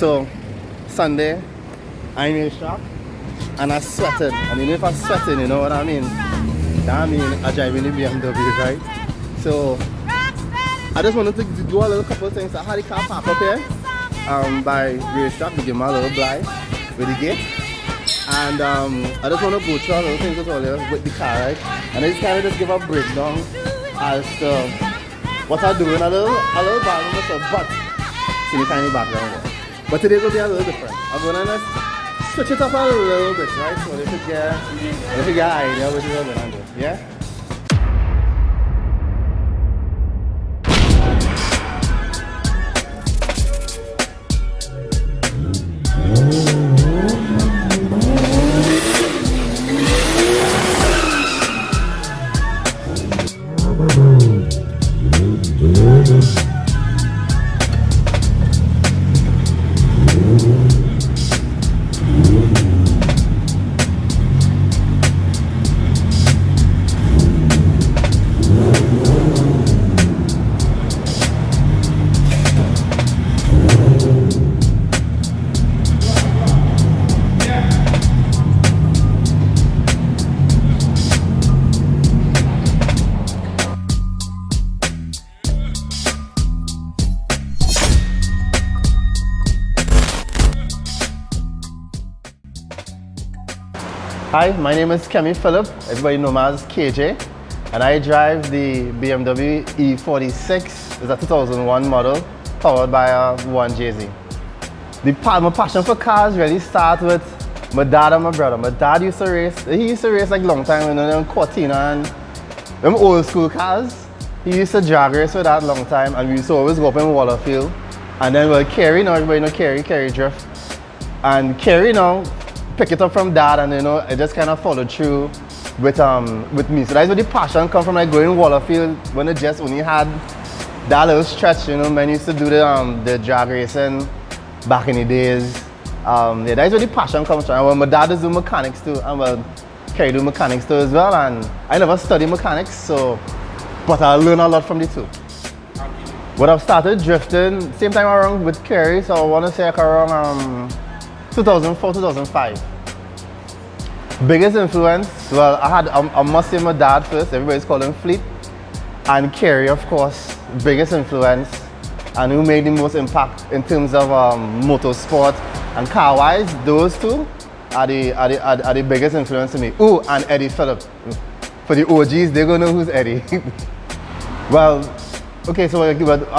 So Sunday, I'm in the shop and I sweated. And you know if I'm sweating, you know what I mean? That mean I driving the BMW, right? So I just wanted to do a little couple of things. I had the car parked up here by racetrack to give me a little blind with the gate. And I just want to go through a little things with the car, right? And I just kind of just give a breakdown as to what I'm doing, a little bad myself, but see the tiny background there. But today will be a little different. I'm going to switch it up a little bit, right? So if you get an idea what you're going to do, yeah? Hi, my name is Kemmie Philip. Everybody knows me as KJ, and I drive the BMW E46. It's a 2001 model, powered by a 1JZ. My passion for cars really started with my dad and my brother. My dad used to race. He used to race like long time, you know, them Cortina and them old school cars. He used to drag race for that long time, and we used to always go up in Waterfield. And then well, Kerry, now everybody know Kerry Drift, and Kerry now pick it up from dad, and you know it just kind of followed through with me. So that's where the passion come from, like going Waterfield when it just only had that little stretch. You know, men used to do the drag racing back in the days. Yeah, that's where the passion comes from. And well, my dad does do mechanics too, and well, Kerry do mechanics too as well. And I never studied mechanics, but I learned a lot from the two. But I've started drifting same time around with Kerry, so I want to say like around 2004, 2005. Biggest influence, well, I must say my dad first. Everybody's calling him Fleet. And Kerry, of course, biggest influence, and who made the most impact in terms of motorsport and car-wise. Those two are the biggest influence to me. Oh, and Kemmie Philip. For the OGs, they're gonna know who's Eddie. Well, okay, so I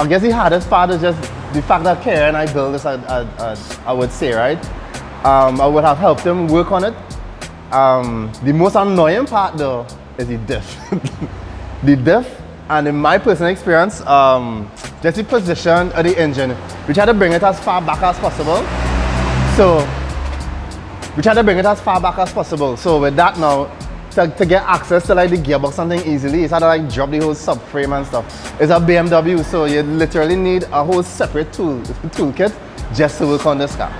guess the hardest part is just the fact that Kerry and I built this, I would say, right? I would have helped him work on it. The most annoying part though is the diff. The diff, and in my personal experience, just the position of the engine. We try to bring it as far back as possible. So with that now, to get access to like the gearbox something easily, it's how to like drop the whole subframe and stuff. It's a BMW, so you literally need a whole separate toolkit just to work on this car.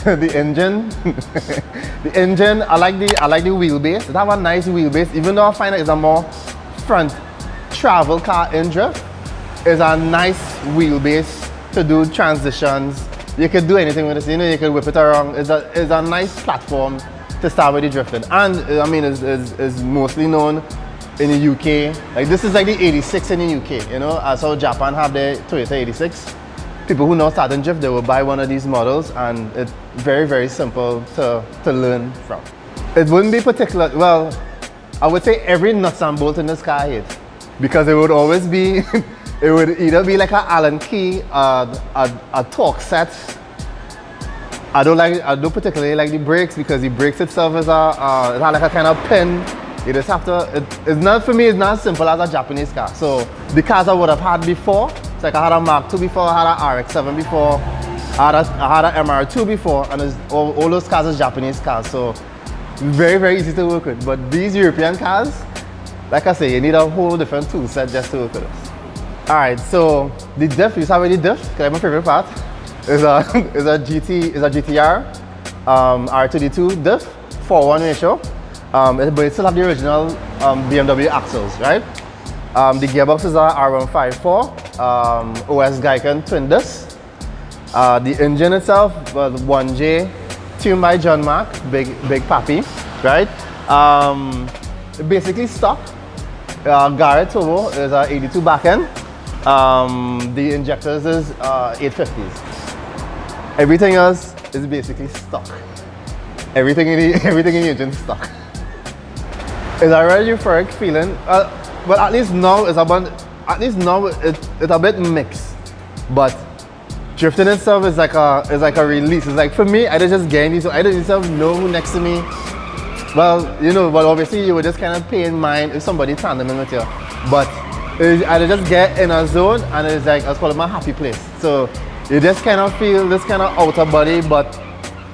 The engine, I like the wheelbase. It have a nice wheelbase, even though I find it's a more front travel car in drift. It's a nice wheelbase to do transitions. You could do anything with it, you know, you could whip it around. It's a nice platform to start with the drifting. And I mean, it's mostly known in the UK. Like this is like the 86 in the UK, you know, as how Japan have their Toyota 86. People who now start in drift, they will buy one of these models, and it's very, very simple to learn from. It wouldn't be particular, well, I would say every nuts and bolt in this car hit, because it would always be, it would either be like an Allen key, a torque set. I don't particularly like the brakes, because the brakes itself is it has like a kind of pin. You just have to, it's not, for me, it's not as simple as a Japanese car. So the cars I would have had before, it's like I had a Mark II before, I had a RX-7 before, I had a MR2 before, and all those cars are Japanese cars. So very, very easy to work with. But these European cars, like I say, you need a whole different tool set just to work with this. All right, so the diff, you saw the diff, because my favorite part is a GTR R32 diff, 4:1 ratio. But it still have the original BMW axles, right? The gearbox is a R154 OS Geiken twin disc. The engine itself was 1J tuned by John Mack, big papi, right? Basically stock. Garrett turbo is a 82 back end. The injectors is 850s. Everything else is basically stock. Everything in the engine is stock. It's a very euphoric feeling. But at least now it's a bit mixed. But drifting itself is like a release. It's like for me, I just get in, so I don't even know who next to me. Well, you know, but obviously you would just kind of pay in mind if somebody tandeming with you. But I just get in a zone and it's like, I call it my happy place. So you just kind of feel this kind of outer body, but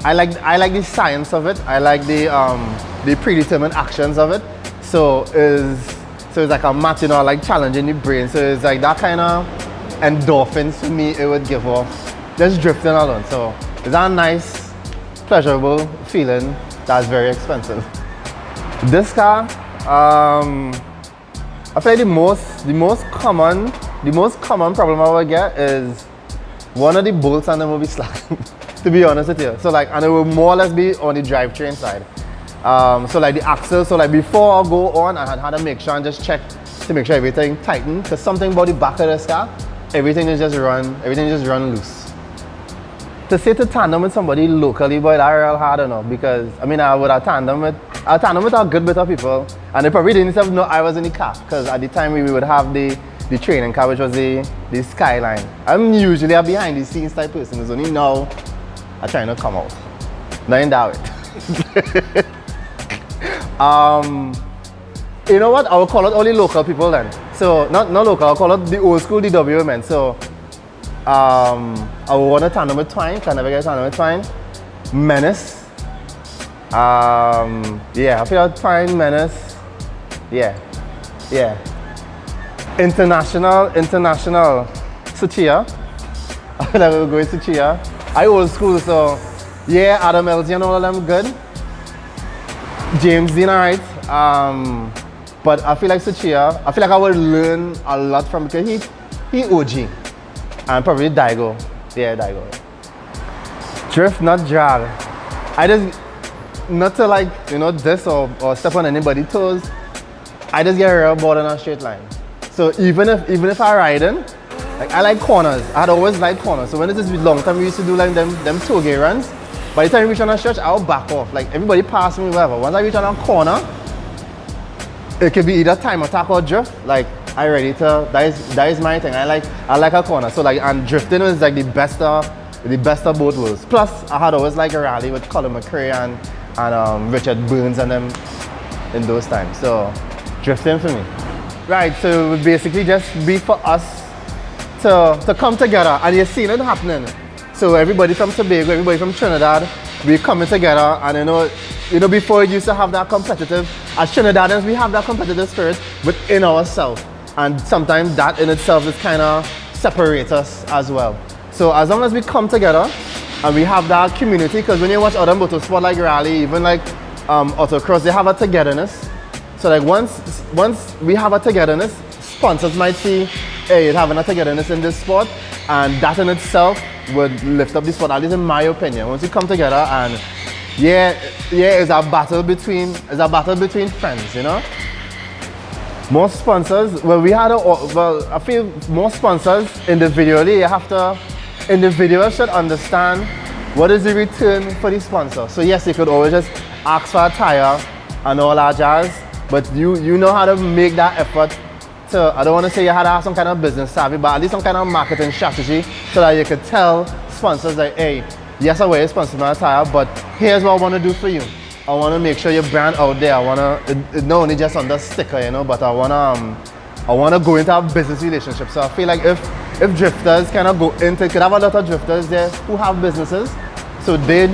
I like the science of it. I like the predetermined actions of it. So it's like a match, you know, like challenging the brain. So it's like that kind of endorphins to me it would give off just drifting alone. So it's a nice, pleasurable feeling. That's very expensive. This car, I feel like the most common problem I would get is one of the bolts on them will be slack. To be honest with you, so like, and it will more or less be on the drivetrain side. So like the axle, so like before I go on, I had to make sure and just check to make sure everything tightened, because something about the back of this car, everything just run loose. To say to tandem with somebody locally, boy, that's real hard enough, because I mean I would have tandem with a good bit of people, and they probably didn't even know I was in the car, because at the time we would have the training car, which was the Skyline. I'm usually a behind the scenes type person. It's only now I'm trying to come out. Not in doubt. You know what? I will call it only local people then. So not local. I'll call it the old school DW men. So I will want to tandem with Twine. Can I never get tandem with Twine? Menace. Yeah, I feel like Twine, Menace. Yeah. International. Suchia. I feel like we'll go with Suchia. I old school, so yeah, Adam LG and all of them good. James Dean, alright. But I feel like Suchia, I feel like I would learn a lot from, because he OG. And probably Daigo. Yeah, Daigo. Drift, not drag. I just, not to like, you know, diss or step on anybody's toes. I just get real bored on a straight line. So even if I ride in, like I like corners. I had always liked corners. So when it is long time, we used to do like them toge runs. By the time we reach on a stretch, I'll back off. Like everybody pass me, whatever. Once I reach on a corner, it could be either time attack or drift. Like I ready to. That is my thing. I like a corner. So like, and drifting is like the best of both worlds. Plus, I had always like a rally with Colin McRae and Richard Burns and them in those times. So drifting for me. Right. So it would basically just be for us to come together, and you're seeing it happening. So everybody from Tobago, everybody from Trinidad, we're coming together, and you know before it used to have that competitive, as Trinidadians we have that competitive spirit within ourselves, and sometimes that in itself is kind of separates us as well. So as long as we come together and we have that community, because when you watch other motorsport like rally, even like autocross, they have a togetherness. So like once we have a togetherness, sponsors might see, hey, you're having a togetherness in this sport, and that in itself would lift up the sport, at least in my opinion. Once you come together, and it's a battle between friends, you know. More sponsors, I feel more sponsors individually, individuals should understand what is the return for the sponsor. So yes, you could always just ask for a tire and all that jazz, but you know how to make that effort. So I don't want to say you had to have some kind of business savvy, but at least some kind of marketing strategy so that you could tell sponsors like, hey, yes, I will sponsor my tire, but here's what I want to do for you. I want to make sure your brand out there. I want to, not only just on the sticker, you know, but I want to go into a business relationship. So I feel like if drifters kind of go into, could have a lot of drifters there who have businesses, so they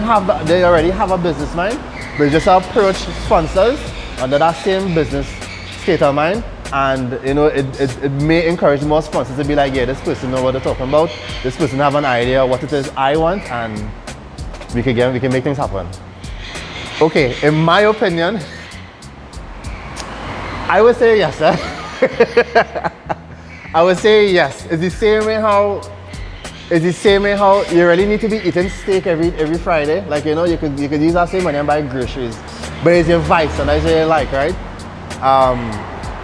already have a business mind, but just approach sponsors under that same business state of mind. And you know, it may encourage more sponsors to be like, yeah, this person know what they're talking about. This person have an idea of what it is I want, and we can make things happen. Okay, in my opinion, I would say yes, sir. I would say yes. It's the same way how you really need to be eating steak every Friday. Like, you know, you could use that same money and buy groceries. But it's your vice, and that's what you like, right?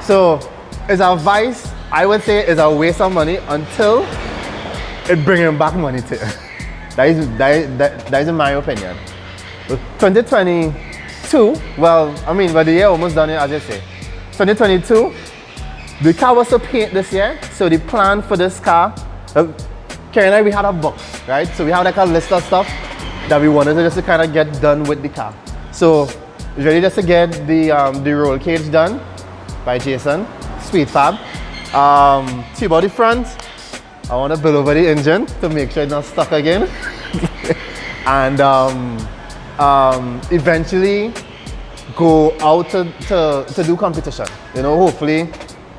So it's a vice. I would say it's a waste of money until it brings back money to you. That is in my opinion. 2022, well, I mean, but the year almost done, as I say. 2022, the car was to paint this year, so the plan for this car, Kerry and I, we had a book, right? So we have like a list of stuff that we wanted to just to kind of get done with the car. So it's ready just to get the roll cage done by Jason, Speed Fab. T-body front, I want to build over the engine to make sure it's not stuck again. And eventually go out to do competition. You know, hopefully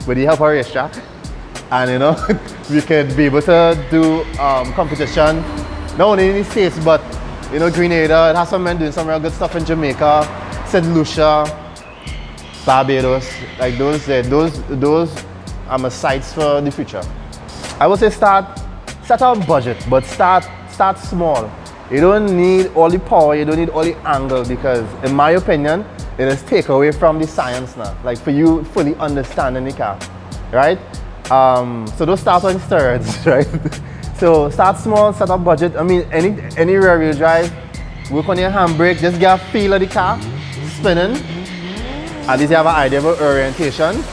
with the help of racetrack. And you know, we could be able to do competition, not only in the States, but you know, Grenada. It has some men doing some real good stuff in Jamaica, St. Lucia, Barbados. Like those are my sites for the future. I would say set our budget, but start small. You don't need all the power, you don't need all the angle, because in my opinion, it is take away from the science now. Like for you fully understanding the car, right? So don't start on steroids, right? So start small, set up budget. I mean, any rear wheel drive, work on your handbrake, just get a feel of the car, spinning. At least you have an idea of orientation.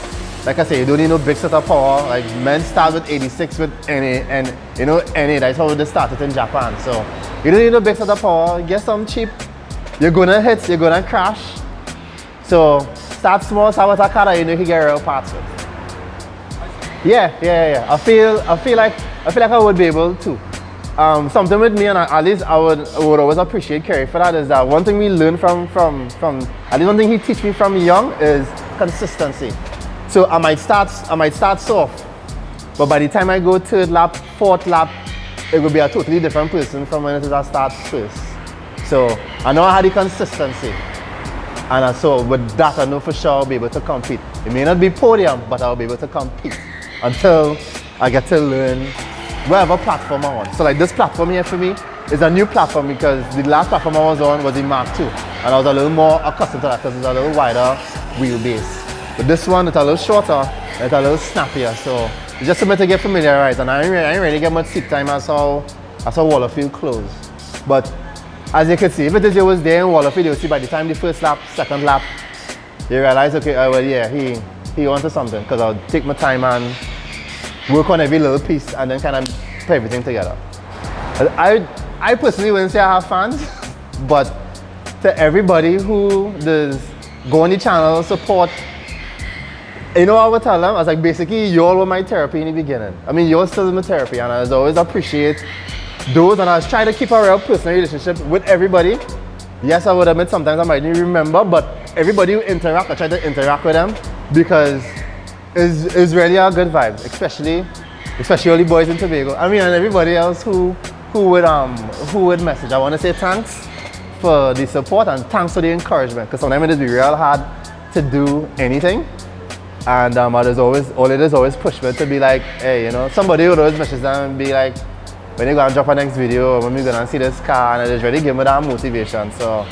Like I say, you don't need no big set of power. Like men start with 86 with any, and you know, any, that's how they started in Japan. So you don't need no big set of power, get some cheap. You're gonna hit, you're gonna crash. So start small, start with a car that you know you can get real parts with. Yeah. I feel like I would be able to. Something with me, and at least I would always appreciate Kerry for that, is that one thing we learn from at least one thing he teach me from young is consistency. So I might start soft, but by the time I go third lap, fourth lap, it will be a totally different person from when it is I start first. So I know I had the consistency, and so with that I know for sure I'll be able to compete. It may not be podium, but I'll be able to compete until I get to learn whatever platform I'm on. So like this platform here for me is a new platform, because the last platform I was on was the Mark II, and I was a little more accustomed to that because it's a little wider wheelbase. But this one, it's a little shorter, it's a little snappier, so it's just a bit to get familiarized, and I ain't really get much seat time as how Wallerfield closed. But as you can see, if it is you was there in Wallerfield, you'll see by the time the first lap, second lap, you realize, okay, well yeah, he onto something, because I'll take my time and work on every little piece and then kind of put everything together. I personally wouldn't say I have fans, but to everybody who does go on the channel, support, you know what I would tell them? I was like, basically, you all were my therapy in the beginning. I mean, you're still my therapy, and I always appreciate those, and I was trying to keep a real personal relationship with everybody. Yes, I would admit sometimes I might not remember, but everybody who interact, I try to interact with them, because it's really a good vibe, especially all the boys in Tobago. I mean, and everybody else who would message. I want to say thanks for the support and thanks for the encouragement, because sometimes it is real hard to do anything. And it is always push me to be like, hey, you know, somebody would always message them and be like, when you go and drop a next video, or when we go and see this car, and it just really give me that motivation. So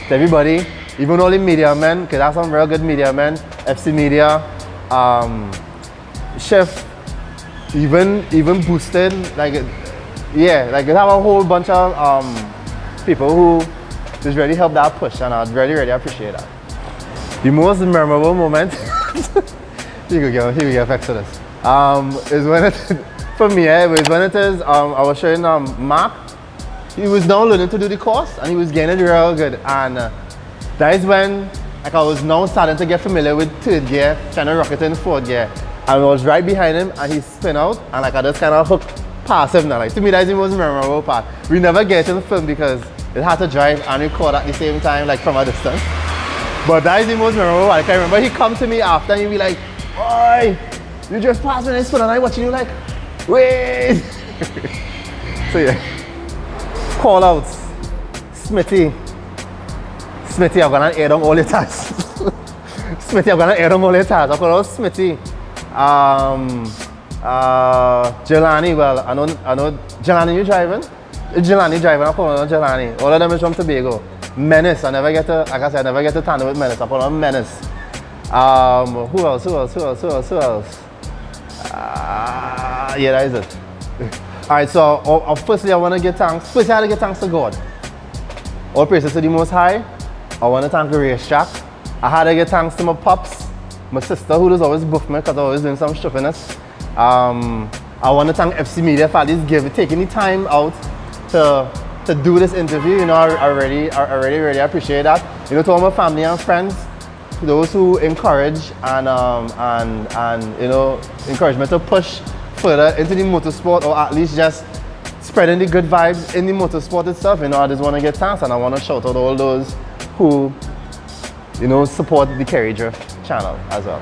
to everybody, even all the media men, because there's some real good media men, FC Media, Chef, even Boosted, like, yeah, like they have a whole bunch of people who just really help that push, and I really, really appreciate that. The most memorable moment, you could get effects for this, is when it, for me, it was when it is, I was showing Mark, he was now learning to do the course, and he was getting it real good, and that is when like I was now starting to get familiar with third gear, trying to rock it in fourth gear, and I was right behind him, and he spin out, and like I just kind of hooked past him now. Like, to me, that's the most memorable part. We never get in the film because it had to drive and record at the same time, like from a distance. But that is the most memorable. Like, I remember he come to me after and he'd be like, "Oi, you just passed me this phone," and I watching you like, "Wait." So yeah, call outs. Smitty, I'm gonna air them all the time. Smitty, I'm gonna air them all the time. I call out Smitty. Jelani, well, I know, Jelani, you driving? Jelani driving, I put on Jelani. All of them is from Tobago. Menace, I never get to, like I said, I never get to tandem with Menace, I put on Menace. Who else? Yeah, that is it. Alright, so firstly I want to give thanks. Firstly I had to give thanks to God. All praises to the Most High. I want to thank the racetrack. I had to give thanks to my pops, my sister who does always buff me because I always doing some stupidness. I want to thank FC Media for at least taking the time out to do this interview. You know, I really appreciate that. You know, to all my family and friends, those who encourage and you know, encourage me to push further into the motorsport, or at least just spreading the good vibes in the motorsport itself. You know, I just want to get thanks, and I want to shout out all those who, you know, support the Kerry Drift channel as well.